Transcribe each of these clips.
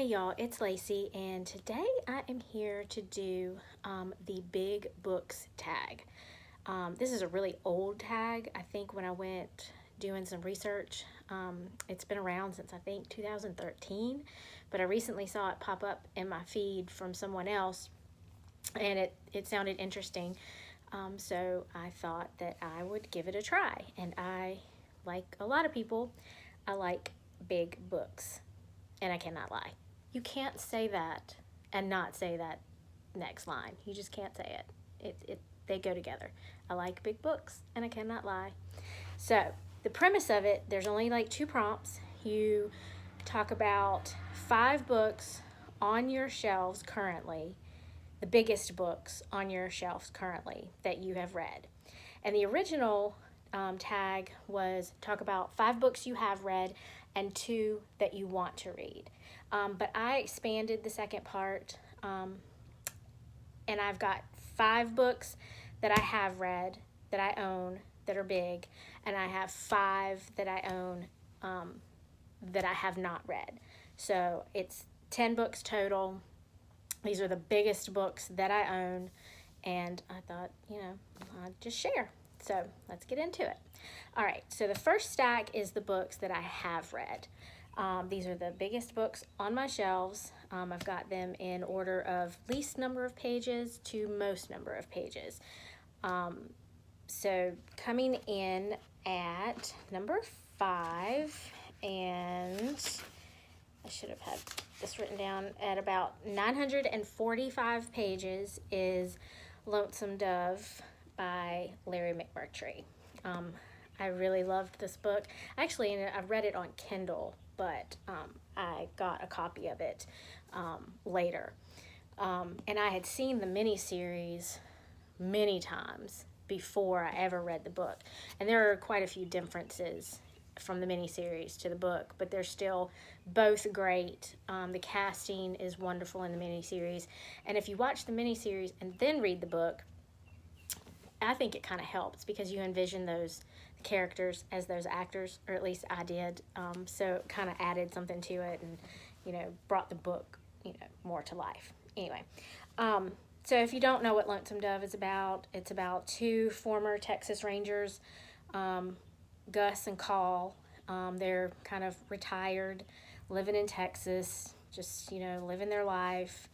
y'all, it's Lacey, and today I am here to do the Big Books tag. This is a really old tag. I think when I went doing some research, it's been around since I think 2013, but I recently saw it pop up in my feed from someone else, and it sounded interesting. So I thought that I would give it a try, and like a lot of people, I like big books. And I cannot lie. You can't say that and not say that next line. You just can't say it. They go together. I like big books and I cannot lie. So, the premise of it, there's only like 2 prompts. You talk about 5 books on your shelves currently, the biggest books on your shelves currently that you have read. And the original tag was talk about 5 books you have read and 2 that you want to read. But I expanded the second part, and I've got 5 books that I have read, that I own, that are big, and I have 5 that I own that I have not read. So it's 10 books total. These are the biggest books that I own, and I thought, I'd just share. So let's get into it. All right, so the first stack is the books that I have read. These are the biggest books on my shelves. I've got them in order of least number of pages to most number of pages. So coming in at number 5, and I should have had this written down, at about 945 pages is Lonesome Dove by Larry McMurtry. I really loved this book. Actually, I read it on Kindle, but I got a copy of it later. And I had seen the miniseries many times before I ever read the book. And there are quite a few differences from the miniseries to the book, but they're still both great. The casting is wonderful in the miniseries. And if you watch the miniseries and then read the book, I think it kind of helps because you envision those characters as those actors, or at least I did. So it kind of added something to it and, brought the book, more to life. Anyway, so if you don't know what Lonesome Dove is about, it's about 2 former Texas Rangers, Gus and Call. They're kind of retired, living in Texas, just, living their life.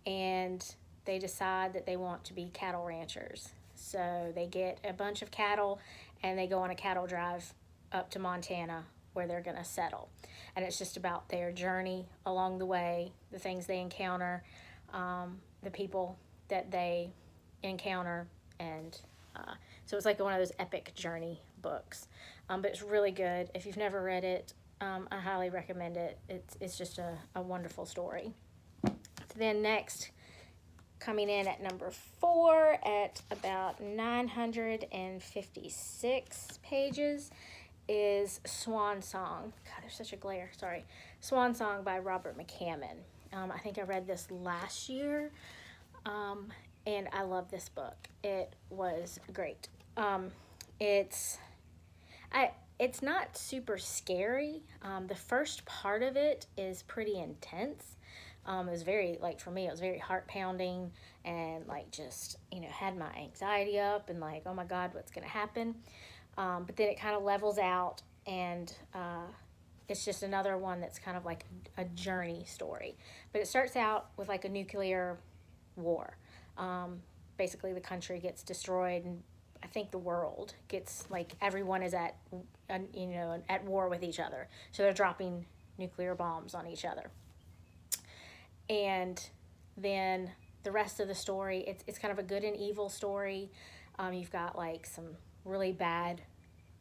And they decide that they want to be cattle ranchers. So they get a bunch of cattle and they go on a cattle drive up to Montana where they're going to settle. And it's just about their journey along the way, the things they encounter, the people that they encounter. And so it's like one of those epic journey books. But it's really good. If you've never read it, I highly recommend it. It's just a wonderful story. So then next, coming in at number 4 at about 956 pages is Swan Song. God, there's such a glare. Sorry. Swan Song by Robert McCammon. I think I read this last year, and I love this book. It was great. It's not super scary. The first part of it is pretty intense. It was very, for me, it was very heart pounding and just, had my anxiety up and oh my God, what's going to happen? But then it kind of levels out and it's just another one that's kind of like a journey story. But it starts out with a nuclear war. Basically the country gets destroyed and I think the world gets, everyone is at war with each other. So they're dropping nuclear bombs on each other. And then the rest of the story, it's kind of a good and evil story. You've got some really bad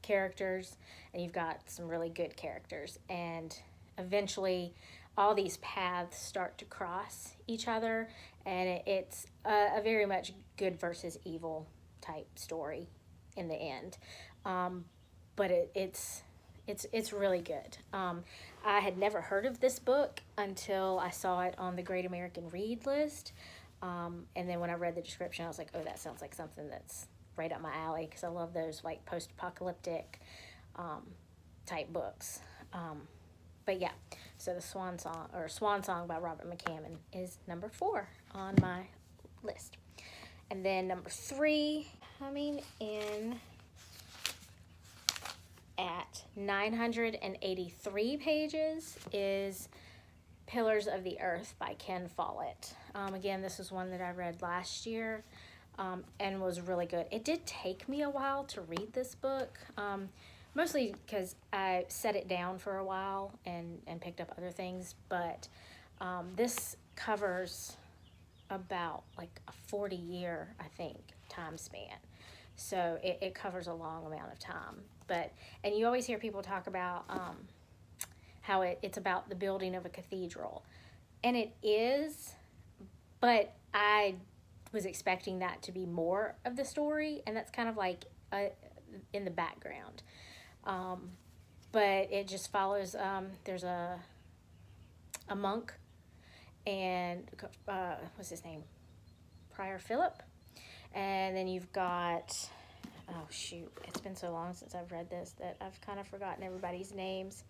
characters and you've got some really good characters. And eventually all these paths start to cross each other. And it's a very much good versus evil type story in the end. But it's really good. I had never heard of this book until I saw it on the Great American Read list. And then when I read the description, I was like, oh, that sounds like something that's right up my alley because I love those post-apocalyptic type books. But yeah, so the Swan Song by Robert McCammon is number 4 on my list. And then number 3, coming in at 983 pages, is Pillars of the Earth by Ken Follett. Again, this is one that I read last year and was really good. It did take me a while to read this book, mostly because I set it down for a while and picked up other things, but this covers about like a 40-year, I think, time span. So it covers a long amount of time. And you always hear people talk about how it's about the building of a cathedral. And it is, but I was expecting that to be more of the story, and that's kind of like in the background. But it just follows, there's a monk, and what's his name? Prior Philip. And then you've got, oh shoot, it's been so long since I've read this that I've kind of forgotten everybody's names.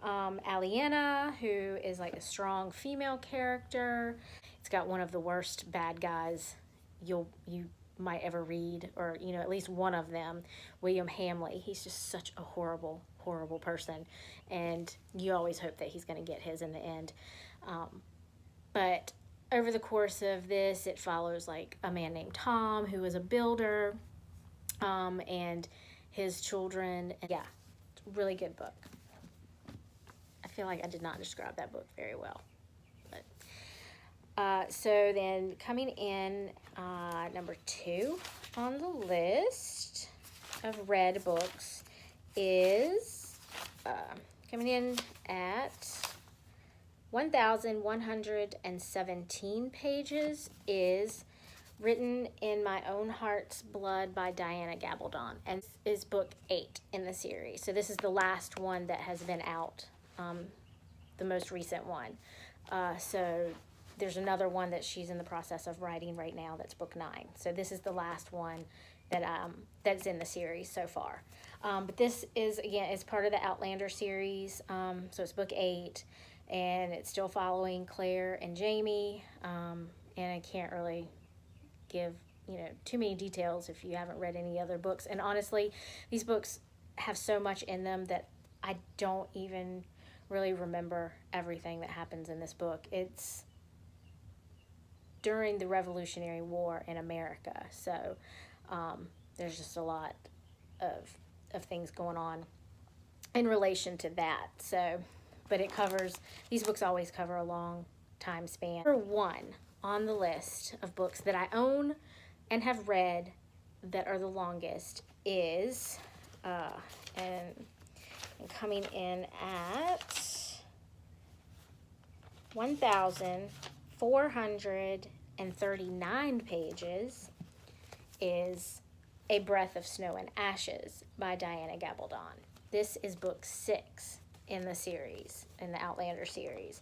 Aliena, who is like a strong female character. It's got one of the worst bad guys you might ever read, or at least one of them, William Hamley. He's just such a horrible person, and you always hope that he's going to get his in the end. But over the course of this, it follows like a man named Tom, who is a builder, and his children. Yeah, really good book. I feel like I did not describe that book very well. But so then coming in number 2 on the list of read books is coming in at 1,117 pages is Written in My Own Heart's Blood by Diana Gabaldon, and is book 8 in the series. So this is the last one that has been out, the most recent one. So there's another one that she's in the process of writing right now that's book 9. So this is the last one that that's in the series so far. But this is, again, it's part of the Outlander series. So it's book 8, and it's still following Claire and Jamie. And I can't really give too many details if you haven't read any other books. And honestly, these books have so much in them that I don't even really remember everything that happens in this book. It's during the Revolutionary War in America, so there's just a lot of things going on in relation to that. So, but these books always cover a long time span. Number 1 on the list of books that I own and have read that are the longest is and coming in at 1,439 pages is A Breath of Snow and Ashes by Diana Gabaldon. This is book 6 in the series, in the Outlander series.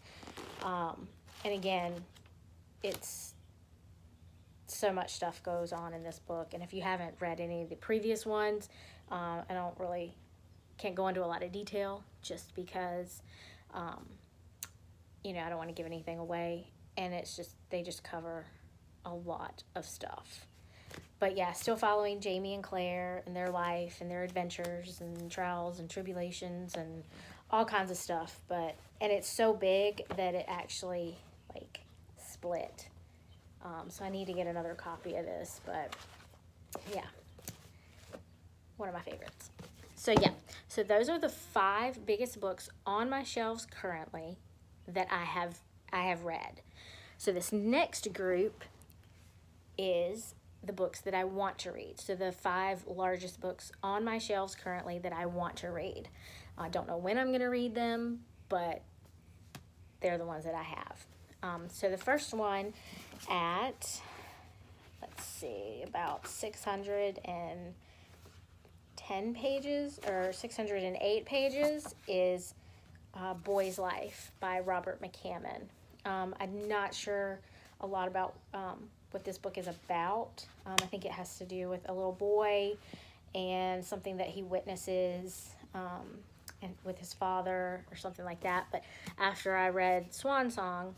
And again, it's so much stuff goes on in this book. And if you haven't read any of the previous ones, I can't go into a lot of detail just because, I don't want to give anything away. And they just cover a lot of stuff. But yeah, still following Jamie and Claire and their life and their adventures and trials and tribulations and all kinds of stuff. And it's so big that it actually split. So I need to get another copy of this, but yeah, one of my favorites. So yeah, so those are the 5 biggest books on my shelves currently that I have read. So this next group is the books that I want to read. So the 5 largest books on my shelves currently that I want to read. I don't know when I'm going to read them, but they're the ones that I have. So the first one at, let's see, about 610 pages or 608 pages is Boy's Life by Robert McCammon. I'm not sure a lot about what this book is about. I think it has to do with a little boy and something that he witnesses and with his father or something like that. But after I read Swan Song,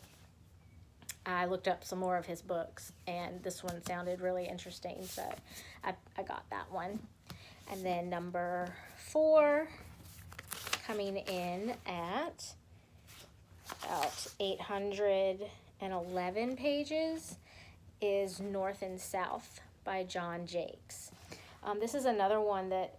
I looked up some more of his books, and this one sounded really interesting, so I got that one. And then number 4, coming in at about 811 pages, is North and South by John Jakes. This is another one that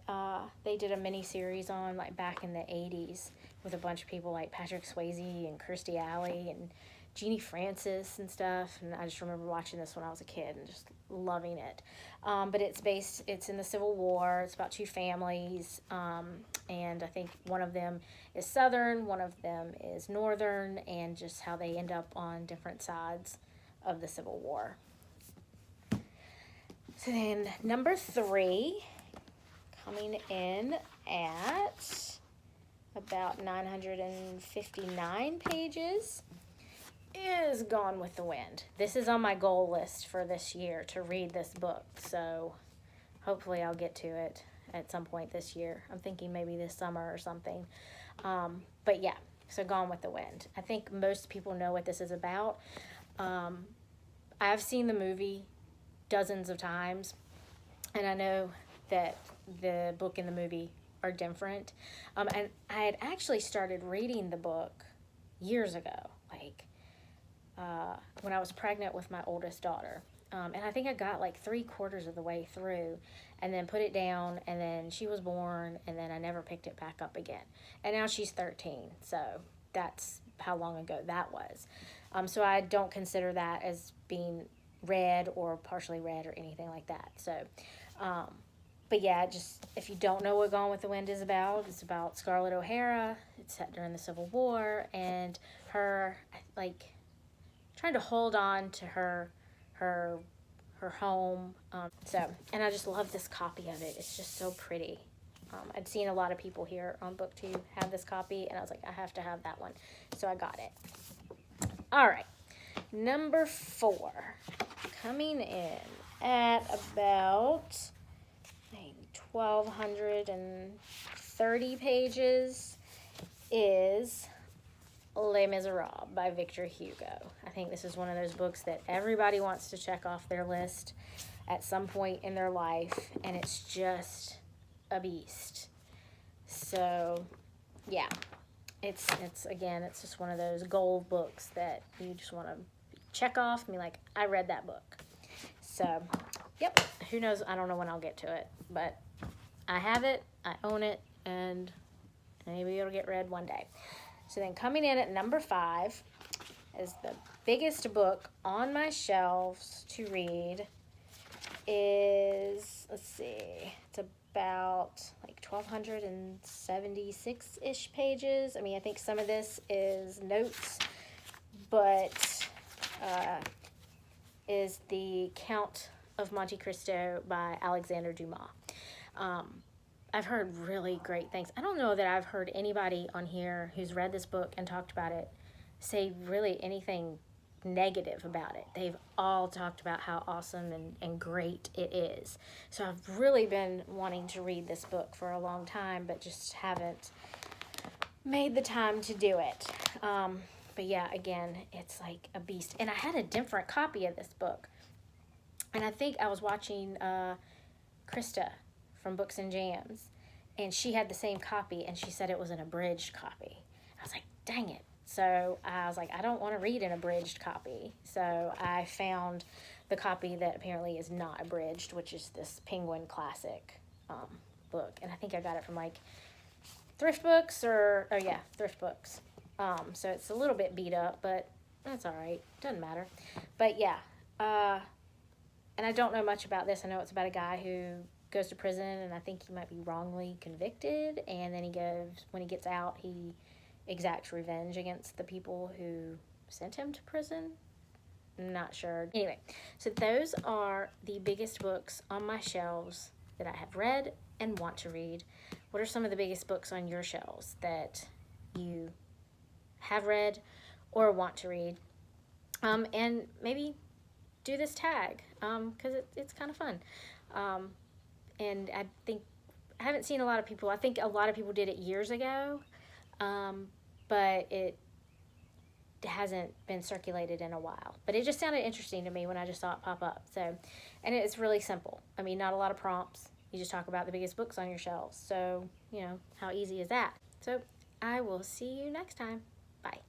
they did a mini series on, like back in the 80s, with a bunch of people like Patrick Swayze and Kirstie Alley and Jeannie Francis and stuff. And I just remember watching this when I was a kid and just loving it. But it's in the Civil War. It's about 2 families, and I think one of them is Southern, one of them is Northern, and just how they end up on different sides of the Civil War. So then number 3, coming in at about 959 pages, is Gone with the Wind. This is on my goal list for this year to read this book, so hopefully I'll get to it at some point this year. I'm thinking maybe this summer or something. But yeah, so Gone with the Wind. I think most people know what this is about. I've seen the movie dozens of times, and I know that the book and the movie are different. And I had actually started reading the book years ago, like when I was pregnant with my oldest daughter. And I think I got like 3/4 of the way through and then put it down, and then she was born, and then I never picked it back up again. And now she's 13, so that's how long ago that was. So I don't consider that as being read or partially read or anything like that. So, but yeah, just if you don't know what Gone with the Wind is about, it's about Scarlett O'Hara. It's set during the Civil War, and her like trying to hold on to her home. And I just love this copy of it. It's just so pretty. I'd seen a lot of people here on BookTube have this copy, and I was like, I have to have that one. So I got it. All right. Number 4, coming in at about 1,230 pages, is Les Miserables by Victor Hugo. I think this is one of those books that everybody wants to check off their list at some point in their life, and it's just a beast. So, yeah, it's just one of those gold books that you just want to check off and be like, I read that book. So, yep, who knows? I don't know when I'll get to it, but I have it, I own it, and maybe it'll get read one day. So then coming in at number 5 is the biggest book on my shelves to read is, let's see, it's about like 1,276-ish pages. I mean, I think some of this is notes, but is The Count of Monte Cristo by Alexander Dumas. I've heard really great things. I don't know that I've heard anybody on here who's read this book and talked about it say really anything negative about it. They've all talked about how awesome and great it is. So I've really been wanting to read this book for a long time, but just haven't made the time to do it. But yeah, again, it's like a beast. And I had a different copy of this book. And I think I was watching Krista from Books and Jams, and she had the same copy, and she said it was an abridged copy. I was like, dang it. So I was like, I don't want to read an abridged copy. So I found the copy that apparently is not abridged, which is this Penguin Classic book. And I think I got it from like Thrift Books Thrift Books. So it's a little bit beat up, but that's all right. Doesn't matter. But yeah, and I don't know much about this. I know it's about a guy who goes to prison, and I think he might be wrongly convicted, and then when he gets out, he exacts revenge against the people who sent him to prison. I'm not sure. Anyway, so those are the biggest books on my shelves that I have read and want to read. What are some of the biggest books on your shelves that you have read or want to read? And maybe do this tag, because it's kind of fun. And I think I haven't seen a lot of people. I think a lot of people did it years ago, but it hasn't been circulated in a while. But it just sounded interesting to me when I just saw it pop up. So, and it's really simple. I mean, not a lot of prompts. You just talk about the biggest books on your shelves. So, you know, how easy is that? So, I will see you next time. Bye.